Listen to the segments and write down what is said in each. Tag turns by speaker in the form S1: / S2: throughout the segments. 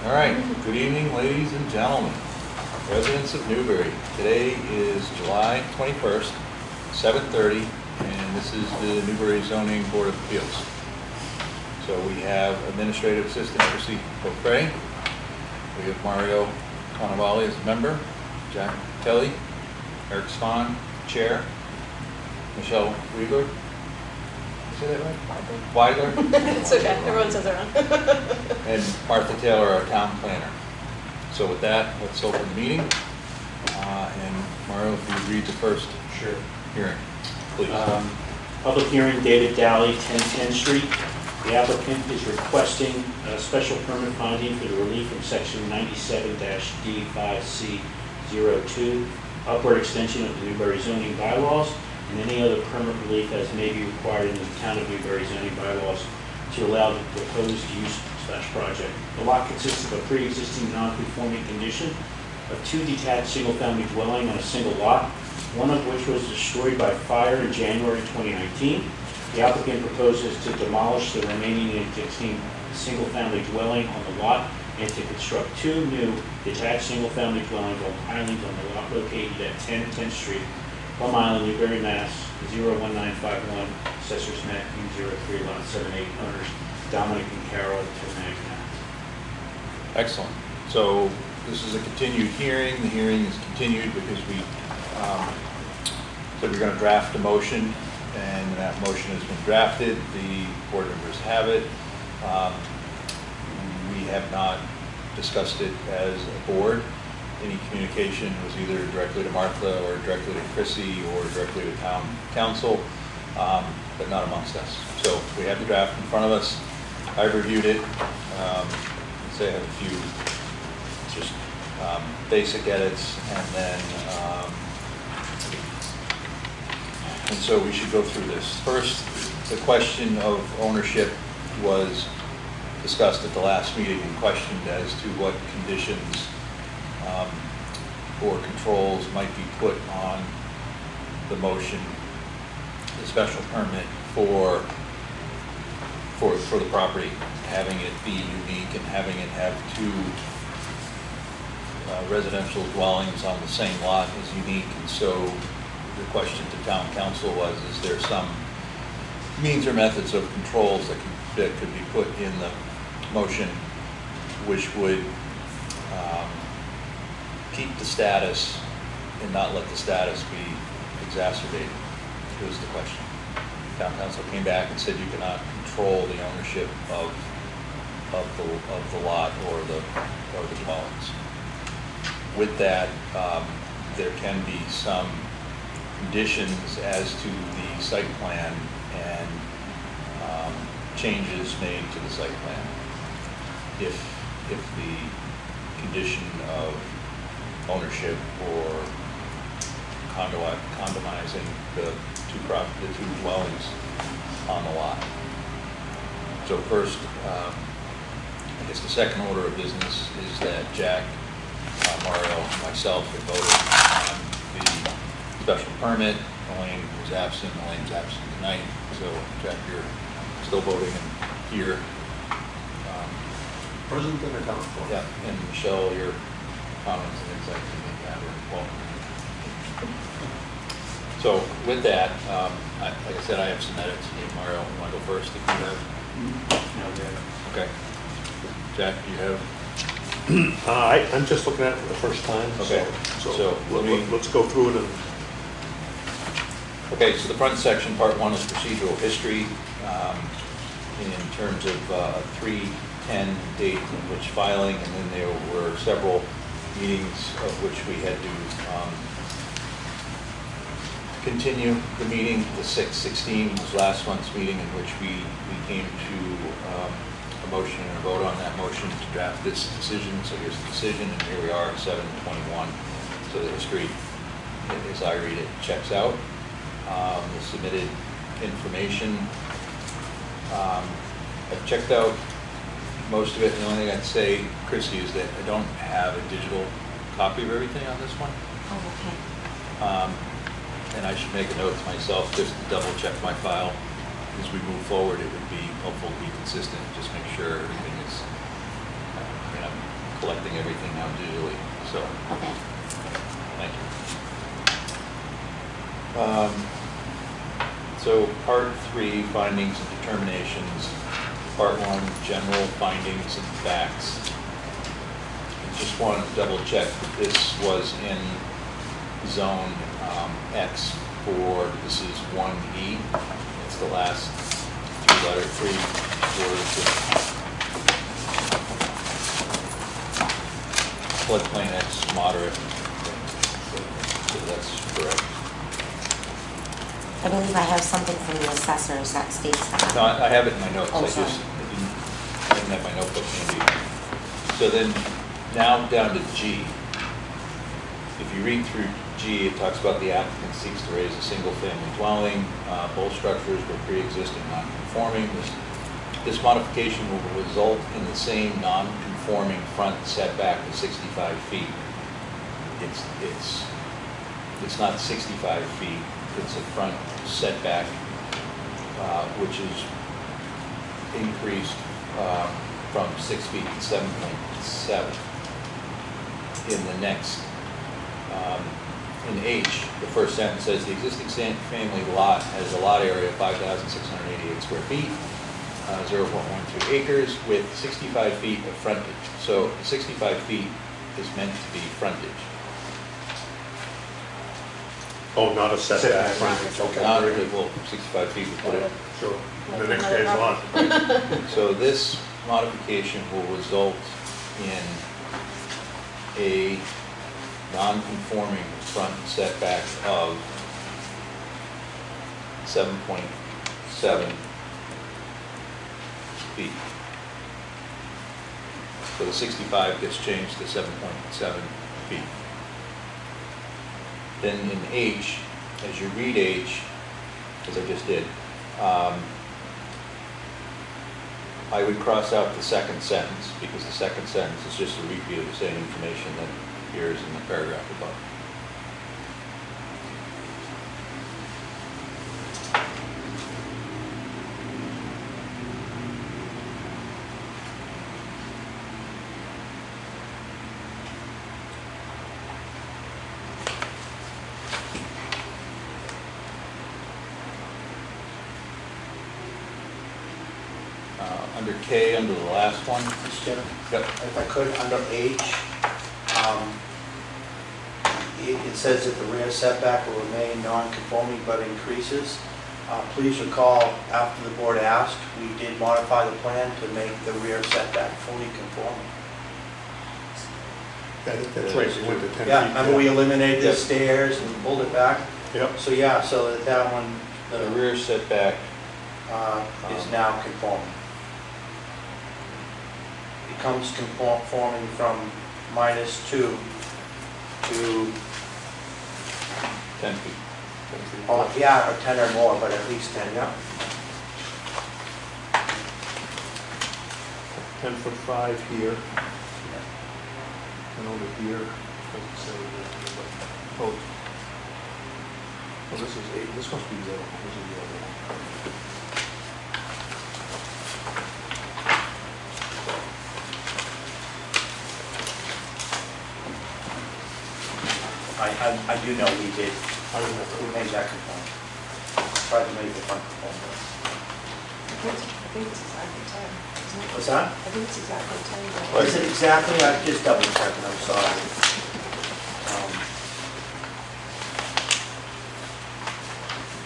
S1: All right, good evening, ladies and gentlemen, residents of Newbury. Today is July 21st, 7:30, and this is the Newbury Zoning Board of Appeals. So we have Administrative Assistant Chrissy Beaupre, we have Mario Cannavale as a member, Jack Kelly, Eric Spahn, Chair, Michelle Weigler. Say that right? Weigler?
S2: It's okay, everyone says it wrong.
S1: And Martha Taylor, our town planner. So with that, let's open the meeting. And Mario, if you would read the first hearing, please.
S3: Public hearing, David Daly, 1010 Street. The applicant is requesting a special permit finding for the relief from section 97-D5C02, upward extension of the Newbury zoning bylaws, and any other permit relief as may be required in the town of Newbury zoning bylaws to allow the proposed use/project. The lot consists of a pre-existing non-conforming condition of 2 detached single-family dwelling on a single lot, one of which was destroyed by fire in January 2019. The applicant proposes to demolish the remaining existing single-family dwelling on the lot and to construct 2 new detached single-family dwellings on pilings on the lot located at 1010 Street, Plum Island, Newbury, Mass. 01951, Assessor's Map 03, Lot 78, owners Dominic and Carol Tomac.
S1: Excellent. So this is a continued hearing. The hearing is continued because we said we're going to draft a motion, and that motion has been drafted. The board members have it. We have not discussed it as a board. Any communication was either directly to Martha or directly to Chrissy or directly to town council, but not amongst us. So we have the draft in front of us. I've reviewed it. I'd say I have a few just basic edits, and so we should go through this. First, the question of ownership was discussed at the last meeting and questioned as to what conditions or controls might be put on the motion, the special permit for the property, having it be unique and having it have 2 residential dwellings on the same lot is unique. And so the question to town council was, is there some means or methods of controls that could be put in the motion which would keep the status and not let the status be exacerbated, was the question. Town council came back and said you cannot control the ownership of the lot or the dwellings. With that, there can be some conditions as to the site plan and changes made to the site plan. If the condition of ownership or condomizing the 2 dwellings on the lot. So first, I guess the second order of business is that Jack, Mario, and myself have voted on the special permit. Elaine was absent. Elaine's absent tonight. So Jack, you're still voting here.
S4: President and council.
S1: Yeah, and Michelle, your comments and insights you may have are welcome. So with that, like I said, I have some edits. Mario, you want to go first if you have? Okay. Jack, do you have?
S4: I'm just looking at it for the first time.
S1: Okay.
S4: So let's go through it.
S1: Okay, so the front section, part 1 is procedural history in terms of 3/10 date in which filing, and then there were several meetings of which we had to continue the meeting. The 6/16 was last month's meeting in which we came to a motion and a vote on that motion to draft this decision. So here's the decision, and here we are, 7/21. So the history, as I read it, checks out. The submitted information, I've checked out most of it. The only thing I'd say, Chrissy, is that I don't have a digital copy of everything on this one.
S2: Oh, okay.
S1: And I should make a note to myself just to double check my file as we move forward. It would be helpful to be consistent, just make sure everything is collecting everything now digitally, so,
S5: Okay.
S1: thank you. So part 3, findings and determinations. Part 1, general findings and facts. Just wanted to double check that this was in zone X for, this is 1E. It's the last 3 words of floodplain X moderate. So that's correct.
S5: I believe I have something from the assessors that states that.
S1: No, I have it in my notes.
S5: Oh,
S1: I
S5: sorry.
S1: didn't have my notebook handy. So then, now down to G. If you read through G, it talks about the applicant seeks to raise a single-family dwelling. Both structures were pre-existing non-conforming. This modification will result in the same non-conforming front setback of 65 feet. It's not 65 feet. It's a front setback, which is increased from 6 feet to 7.7. In the next, in H, the first sentence says the existing family lot has a lot area of 5,688 square feet, 0.12 acres with 65 feet of frontage. So 65 feet is meant to be frontage.
S4: Oh, not a setback. Okay,
S1: Not,
S4: very good.
S1: well, 65 feet would put it.
S4: Sure. The next guy's on.
S1: So this modification will result in a non-conforming front setback of 7.7 feet. So the 65 gets changed to 7.7 feet. Then in H, as you read H, as I just did, I would cross out the second sentence, because the second sentence is just a repeat of the same information that appears in the paragraph above. Under K, under the last one.
S6: Mr. Chairman,
S1: Yep.
S6: if I could, under H, it says that the rear setback will remain non-conforming but increases. Please recall, after the board asked, we did modify the plan to make the rear setback fully conforming.
S4: That's right, we went to 10 feet.
S6: Yeah, remember we eliminated the
S1: Yep.
S6: stairs and pulled it back?
S4: Yep.
S6: So yeah, so that one
S1: The rear setback,
S6: is now conforming. It comes conforming from -2 to,
S1: 10 feet.
S6: oh, yeah, or 10 or more, but at least 10, yeah.
S4: 10'5" here. And over here, doesn't say anything, but, oh, this is 8, this must be 0, this is the other one.
S6: I do know we did,
S4: I remember.
S6: we made that conform. Tried to make the front conform.
S2: I think it's exactly 10, isn't it?
S6: What's that?
S2: I think it's exactly 10. but-
S6: What is it exactly? I just double checking, I'm sorry.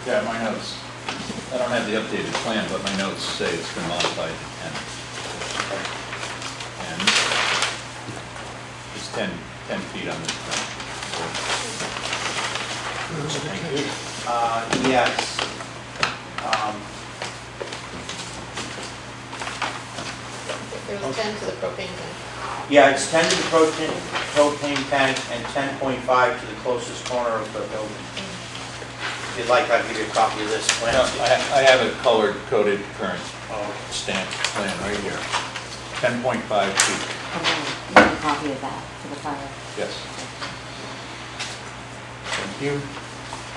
S1: Yeah, my notes, I don't have the updated plan, but my notes say it's been modified to 10. And it's 10 feet on this plan. Thank you.
S6: Yes.
S2: There was 10 to the propane tank.
S6: Yeah, it's 10 to the propane tank and 10.5 to the closest corner of the building. If you'd like, I'll give you a copy of this plan.
S1: No, I have a colored coded current
S6: Oh,
S1: stamped plan right here. 10.5 feet,
S5: Okay, make a copy of that for the file.
S1: yes. Thank you.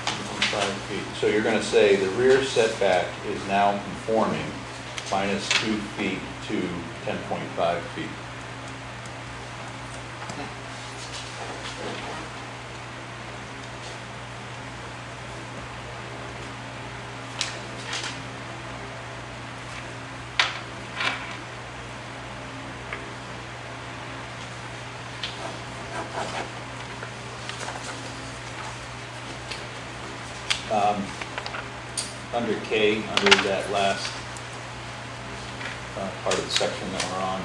S1: 10.5 feet. So you're gonna say the rear setback is now conforming minus 2 feet to 10.5 feet. under K, under that last part of the section that we're on,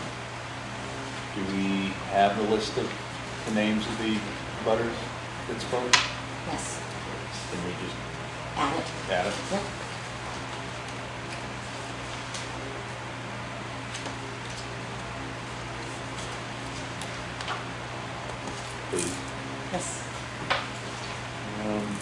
S1: do we have the list of the names of the butters that spoke?
S5: Yes,
S1: Can we just
S5: add it.
S1: add it?
S5: Yep.
S1: Please.
S5: Yes.
S1: Um,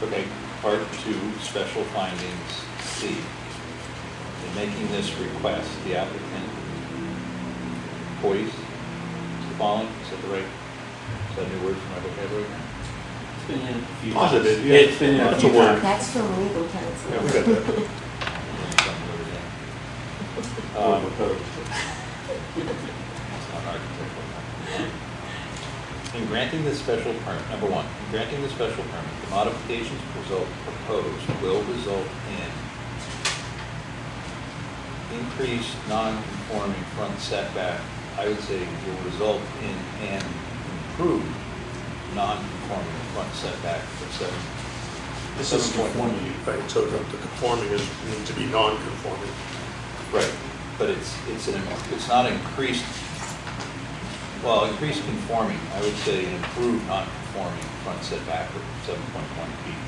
S1: Okay, part two, special findings, C. In making this request, the applicant poised the following, is that the right, is that a new word for my vocabulary?
S3: It's been in a few times.
S4: Positive, yeah.
S3: It's been in a
S4: That's
S3: few
S4: a word.
S3: times.
S5: That's from legal counsel.
S4: Yeah, we got that.
S1: It's not architectural. In granting this special permit, number one, in granting the special permit, the modifications proposed will result in increased non-conforming front setback. I would say will result in an improved non-conforming front setback for
S3: This is
S1: 7.1.
S3: conformity.
S4: Right, so the conforming is, mean to be non-conforming.
S1: Right, but it's not increased, well, increased conforming, I would say an improved non-conforming front setback of 7.1 feet.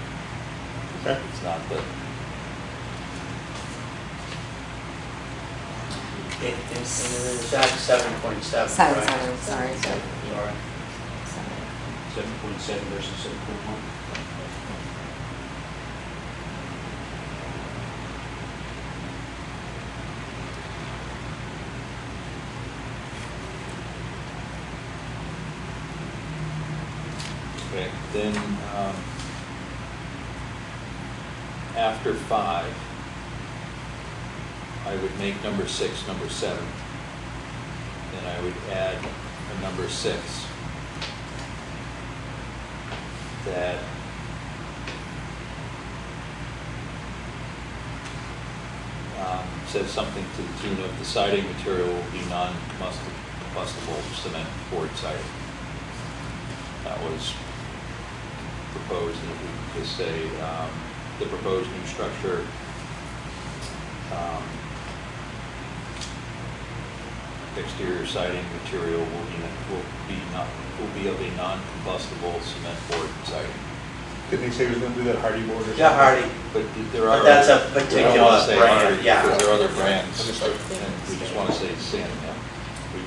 S4: Okay.
S1: It's not the,
S6: And it is at 7.7,
S5: Seven,
S6: right?
S5: sorry.
S6: Sorry.
S3: 7.7 versus 7.1.
S1: okay, then, after 5, I would make number 6, number 7. Then I would add a number 6 that says something to the tune of the siding material will be non-combustible cement board siding. That was proposed, and if we could just say, the proposed new structure exterior siding material will be of a non-combustible cement board siding.
S4: Didn't he say he was gonna do that Hardy board or something?
S6: Yeah, Hardy,
S1: But there are.
S6: but that's a
S1: We don't
S6: particular
S1: want to say
S6: brand,
S1: Hardy
S6: yeah.
S1: because there are other brands,
S4: Understood.
S1: and we just want to say sand.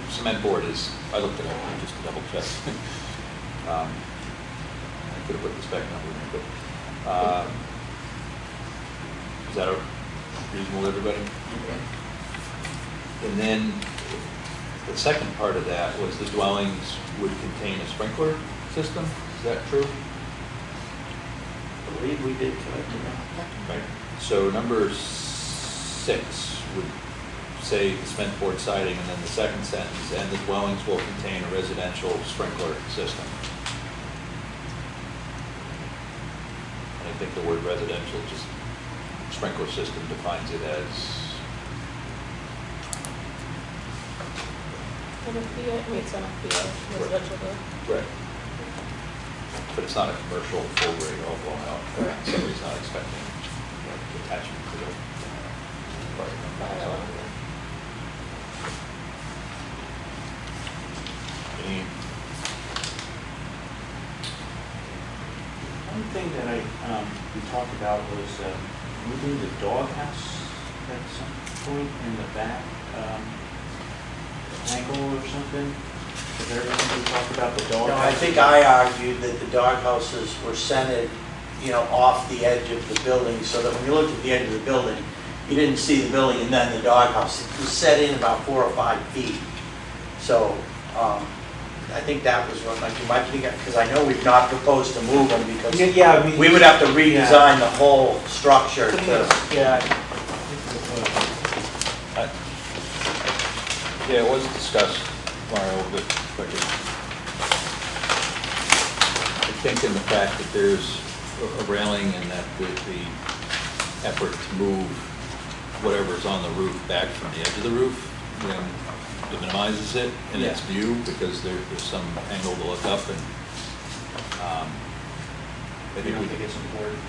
S1: Cement board is, I looked it up, just to double check. I could have put the spec number in, but, is that reasonable to everybody? And then the second part of that was the dwellings would contain a sprinkler system, is that true?
S6: I believe we did connect to that.
S1: Right. So number 6 would say the cement board siding, and then the second sentence, and the dwellings will contain a residential sprinkler system. And I think the word residential, just sprinkler system defines it as,
S2: MFPA, it's MFPA, residential though.
S1: right. But it's not a commercial full grade all blown out.
S2: Correct.
S1: Somebody's not expecting attachment to the
S2: Bylaw.
S1: Any,
S3: One thing that we talked about was moving the doghouse at some point in the back, angle or something. Is there anything we talked about the doghouse?
S6: No, I think I argued that the doghouses were centered, off the edge of the building, so that when you looked at the edge of the building, you didn't see the building and then the doghouse. It was set in about 4 or 5 feet. So, I think that was what you might think, because I know we've not proposed to move them because
S3: Yeah, I mean.
S6: we would have to redesign the whole structure to.
S3: Yeah.
S1: yeah, it was discussed, Mario, but I think in the fact that there's a railing and that the effort to move whatever's on the roof back from the edge of the roof, it minimizes it in its view because there's some angle to look up, and I
S3: You
S1: think
S3: don't
S1: we
S3: think it's important?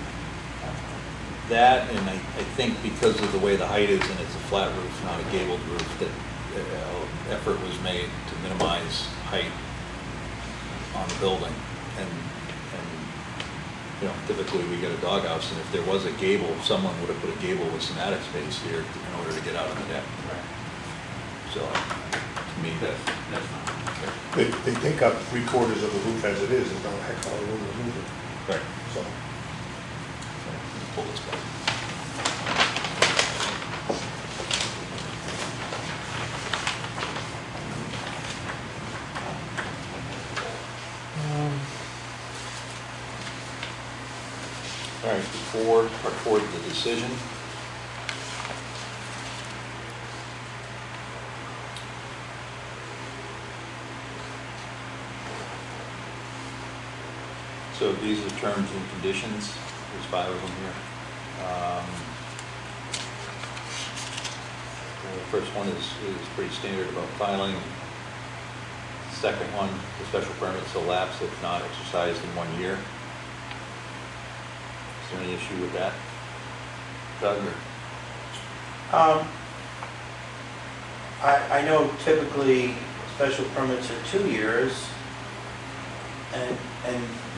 S1: that, and I think because of the way the height is and it's a flat roof, not a gabled roof, that effort was made to minimize height on the building. And typically we get a doghouse, and if there was a gable, someone would have put a gable with some attic space here in order to get out on the deck.
S3: Right.
S1: So, to me,
S3: That's fine.
S4: They take up 3/4 of the roof as it is, there's not a heck of a room to move it,
S1: right.
S4: so.
S1: Pull this back. All right, before part 4 of the decision. So these are terms and conditions, there's 5 of them here. The first one is pretty standard about filing. Second one, the special permits will lapse if not exercised in 1 year. Is there any issue with that? Doug, or?
S6: I know typically special permits are 2 years, and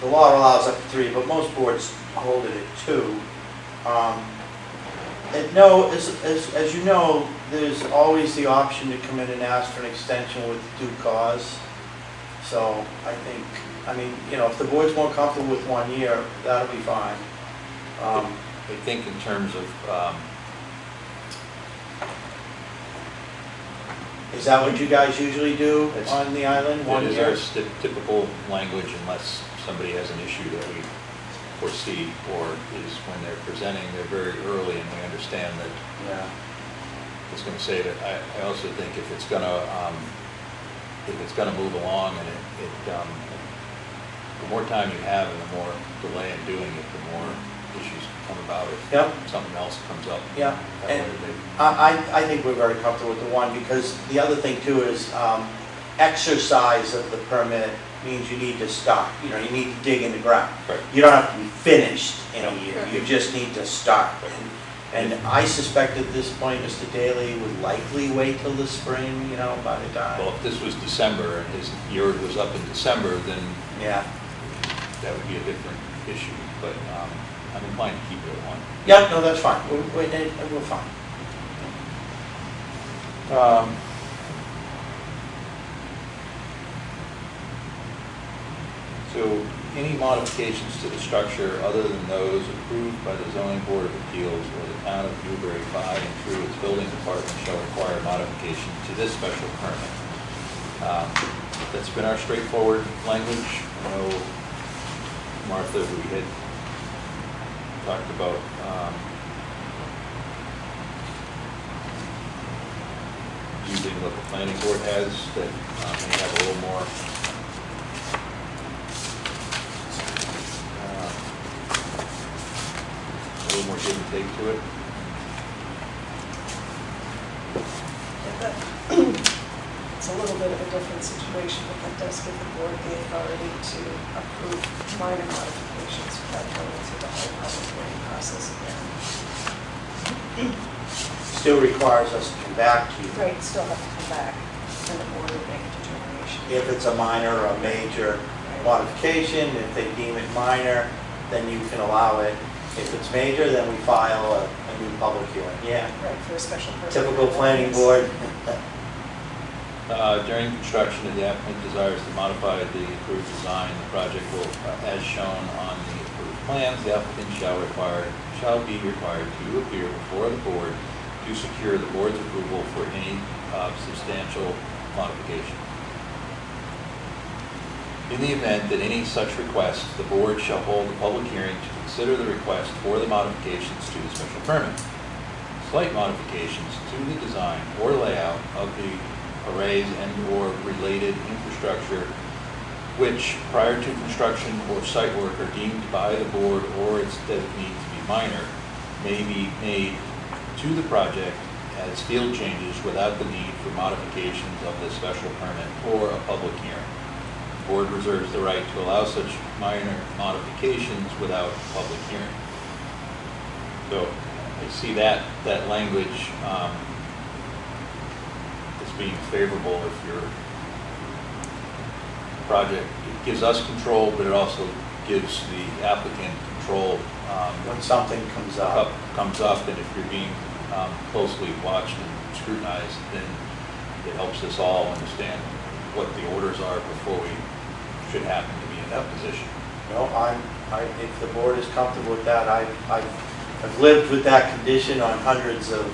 S6: the law allows up to 3, but most boards hold it at 2. And no, as you know, there's always the option to come in and ask for an extension with due cause. So I mean, if the board's more comfortable with 1 year, that'll be fine.
S1: I think in terms of,
S6: Is that what you guys usually do
S1: It's-
S6: on the island, 1
S1: it is
S6: year?
S1: our typical language unless somebody has an issue that we foresee, or is when they're presenting, they're very early, and we understand that
S6: Yeah.
S1: it's going to say that. I also think if it's going to move along, and the more time you have and the more delay in doing it, the more issues come about if
S6: Yep.
S1: something else comes up.
S6: Yeah,
S1: That
S6: and
S1: way they-
S6: I think we're very comfortable with the 1, because the other thing too is exercise of the permit means you need to start, you need to dig in the ground.
S1: Right.
S6: You don't have to be finished in a
S1: Yeah.
S6: year, you just need to start. And I suspect at this point, Mr. Daly would likely wait till the spring, by the time.
S1: Well, if this was December and his year was up in December, then
S6: Yeah,
S1: that would be a different issue, but I'm inclined to keep it at 1.
S6: yeah, no, that's fine, we're fine.
S1: So any modifications to the structure other than those approved by the zoning board of appeals or the town of Newbury by and through its building department shall require modification to this special permit. That's been our straightforward language. I know, Martha, we had talked about using what the planning board has that may have a little more give and take to it.
S2: It's a little bit of a different situation, but that does give the board the authority to approve minor modifications without going through the whole public hearing process again.
S6: Still requires us to come back to you.
S2: Right, still have to come back and the board will make a determination.
S6: If it's a minor or a major modification, if they deem it minor, then you can allow it. If it's major, then we file a new public hearing. Yeah,
S2: Right, for a special permit.
S6: typical planning board.
S1: During construction, if the applicant desires to modify the approved design, the project will, as shown on the approved plans, the applicant shall be required to appear before the board to secure the board's approval for any substantial modification. In the event that any such request, the board shall hold a public hearing to consider the request for the modifications to the special permit. Slight modifications to the design or layout of the arrays and/or related infrastructure which, prior to construction or site work, are deemed by the board or its designee to be minor, may be made to the project as field changes without the need for modifications of the special permit or a public hearing. the board reserves the right to allow such minor modifications without public hearing. So I see that language as being favorable if your project, it gives us control, but it also gives the applicant control
S6: When something comes up.
S1: comes up, and if you're being closely watched and scrutinized, then it helps us all understand what the orders are before we should happen to be in that position.
S6: No, if the board is comfortable with that, I've lived with that condition on hundreds of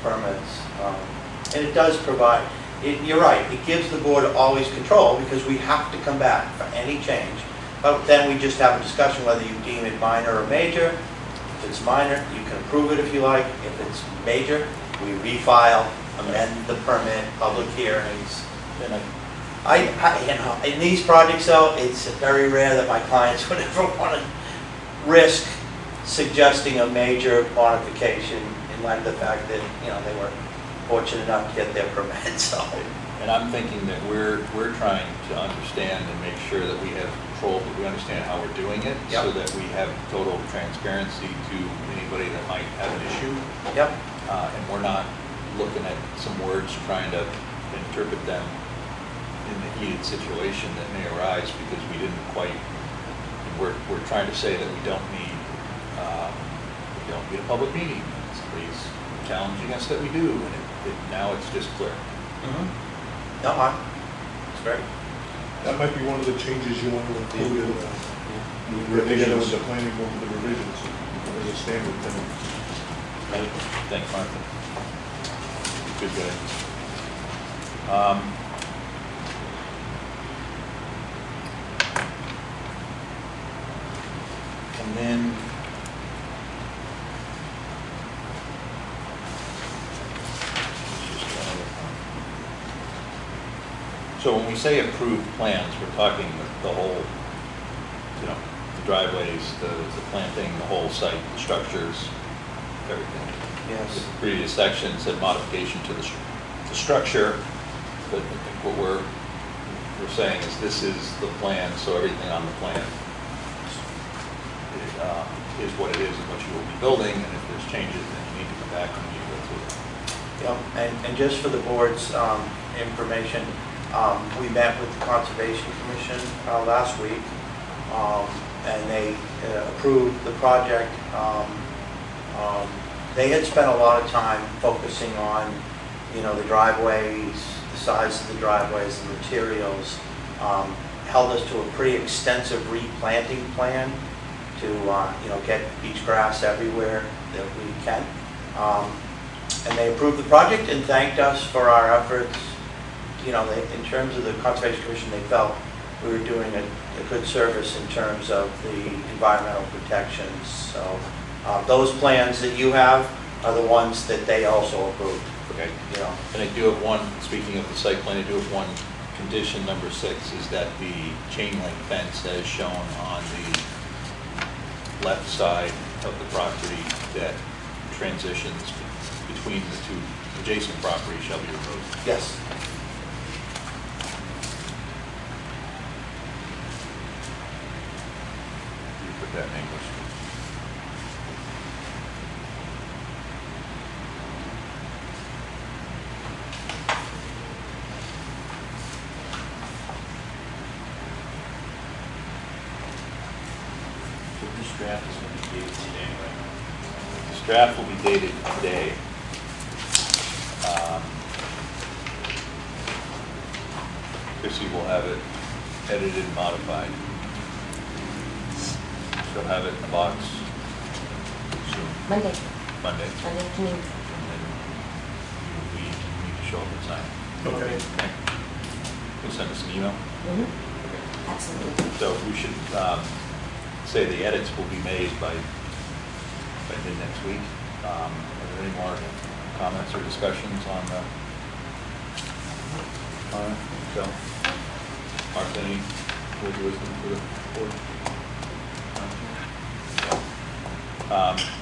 S6: permits. And it does provide, you're right, it gives the board always control because we have to come back for any change. But then we just have a discussion whether you deem it minor or major. If it's minor, you can approve it if you like. If it's major, we refile, amend the permit, public hearings.
S1: And
S6: In these projects though, it's very rare that my clients would ever want to risk suggesting a major modification in light of the fact that, they were fortunate enough to get their permit, so.
S1: And I'm thinking that we're trying to understand and make sure that we have control, that we understand how we're doing it, so
S6: Yep.
S1: that we have total transparency to anybody that might have an issue.
S6: Yep,
S1: And we're not looking at some words trying to interpret them in the heated situation that may arise because we didn't quite, we're trying to say that we don't need a public meeting. Somebody's challenging us that we do, and now it's just clear.
S6: no, it's great.
S4: That might be one of the changes you want to include in the, together with the planning board, with the revisions, as a standard thing.
S1: Thanks, Martha. Good guy. And then so when we say approved plans, we're talking the whole, the driveways, the planting, the whole site, the structures, everything.
S6: Yes.
S1: The previous section said modification to the structure, but I think what we're saying is this is the plan, so everything on the plan is what it is and what you will be building, and if there's changes, then you need to come back and you go through it.
S6: And just for the board's information, we met with the Conservation Commission last week, and they approved the project. They had spent a lot of time focusing on, the driveways, the size of the driveways, the materials, held us to a pretty extensive replanting plan to, get beach grass everywhere that we can. And they approved the project and thanked us for our efforts. In terms of the Conservation Commission, they felt we were doing a good service in terms of the environmental protections. So those plans that you have are the ones that they also approved.
S1: Okay. And I do have one, speaking of the site plan, I do have one condition, number 6, is that the chain link fence as shown on the left side of the property that transitions between the two adjacent properties shall be removed.
S6: Yes.
S1: You put that in English.
S3: So this draft is going to be dated today, right?
S1: This draft will be dated today. Chrissy will have it edited and modified. She'll have it in the box soon,
S5: Monday,
S1: Monday,
S5: afternoon.
S1: and then we need to show up and sign.
S4: Okay.
S1: Okay. You'll send us an email?
S5: Mm-hmm. Absolutely.
S1: So we should say the edits will be made by mid next week. Are there any more comments or discussions on it? So, Martha, any words of wisdom for the board?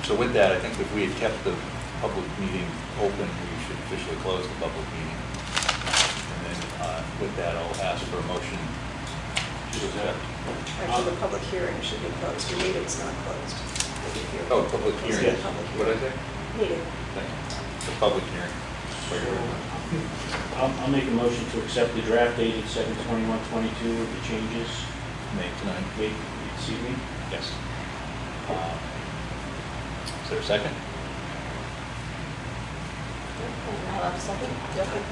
S1: So with that, I think if we had kept the public meeting open, we should officially close the public meeting. And then with that, I'll ask for a motion
S2: Actually, the public hearing should be closed, your meeting's not closed.
S1: Oh, public hearing.
S2: Yes. Public
S1: What did I say?
S2: Meeting.
S1: Thank you. The public hearing. Regular.
S3: I'll make a motion to accept the draft dated 7/21/22 with the changes
S1: May tonight.
S3: made this evening.
S1: Yes. Is there a second?
S5: I'll have a second.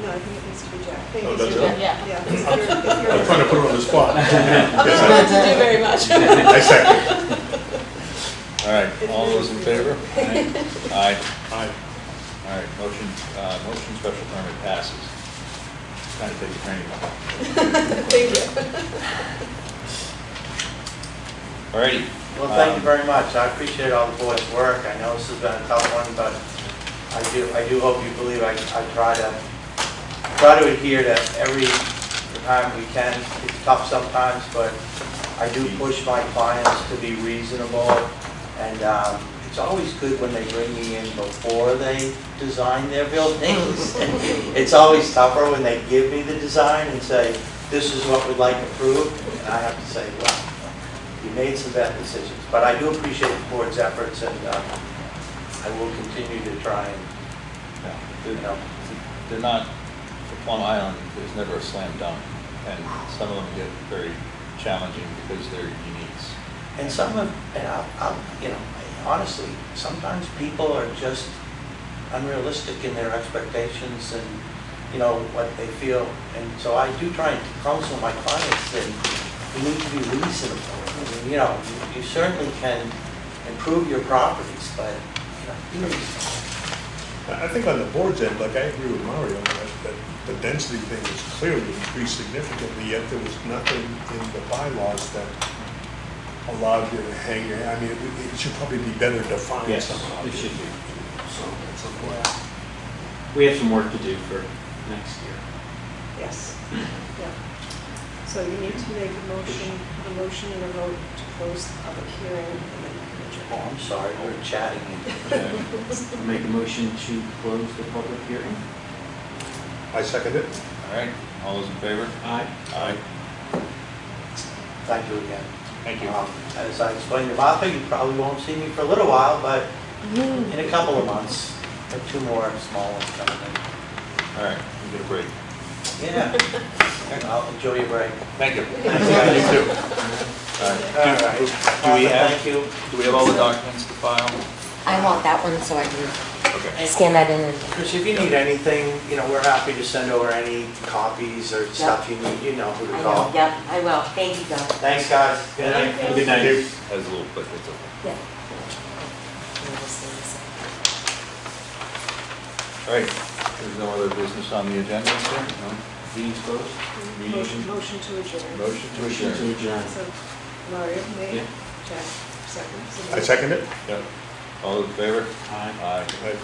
S2: No, I think it needs to be Jack.
S4: Oh, does it?
S5: Yeah.
S2: Yeah, if you're.
S4: I'm trying to put her on the spot.
S2: I'm not going to do very much.
S4: I second.
S1: All right, all those in favor? Aye.
S4: Aye.
S1: All right, motion special permit passes. Kind of take your training.
S2: Thank you.
S1: All righty.
S6: Well, thank you very much. I appreciate all the board's work. I know this has been a tough one, but I do hope you believe I try to adhere to every time we can. It's tough sometimes, but I do push my clients to be reasonable. And it's always good when they bring me in before they design their buildings. It's always tougher when they give me the design and say, this is what we'd like approved. And I have to say, well, you made some bad decisions. But I do appreciate the board's efforts, and I will continue to try and, you know.
S1: They're not, for Plum Island, there's never a slam dunk. And some of them get very challenging because they're uniques.
S6: And some of, and I'll, you know, honestly, sometimes people are just unrealistic in their expectations and, you know, what they feel. And so I do try and counsel my clients that you need to be reasonable. I mean, you know, you certainly can improve your properties, but, you know, be reasonable.
S4: I think on the board's end, like I agree with Mario, that the density thing was clearly increased significantly, yet there was nothing in the bylaws that allowed you to hang your, I mean, it should probably be better defined
S3: Yes,
S4: somehow.
S3: it should be.
S4: So, it's a,
S3: We have some work to do for next year.
S2: Yes, yeah. So you need to make a motion and a vote to close the public hearing, and then you can
S6: Oh,
S2: adjourn.
S6: I'm sorry, we're chatting.
S3: I'll make a motion to close the public hearing.
S4: I second it.
S1: All right, all those in favor?
S3: Aye.
S1: Aye.
S6: Thank you again.
S1: Thank you.
S6: As I explained to Martha, you probably won't see me for a little while, but in a couple of months, I have 2 more small ones coming in.
S1: All right, we get a break.
S6: Yeah. I'll enjoy your break.
S1: Thank you.
S6: Yeah,
S1: You too. All right.
S6: All right. Thank you.
S1: Do we have all the documents to file?
S5: I want that one so I can
S1: Okay.
S5: scan that in and.
S6: Chris, if you need anything, you know, we're happy to send over any copies or stuff you need. You know who to
S5: I
S6: call.
S5: know, yep, I will. Thank you, Bill.
S6: Thanks, guys.
S3: Good night. Have a good night.
S1: Has a little clip, it's okay.
S5: Yeah. I'll just leave this.
S1: All right, there's no other business on the agenda, sir? No?
S3: Meeting's closed.
S2: Motion to adjourn.
S1: Motion to
S3: Motion
S1: adjourn.
S3: to adjourn.
S2: So Mario made,
S3: Yeah.
S2: Jack seconds.
S4: I second it.
S1: Yep. All those in favor?
S3: Aye.
S1: Aye.
S4: Aye.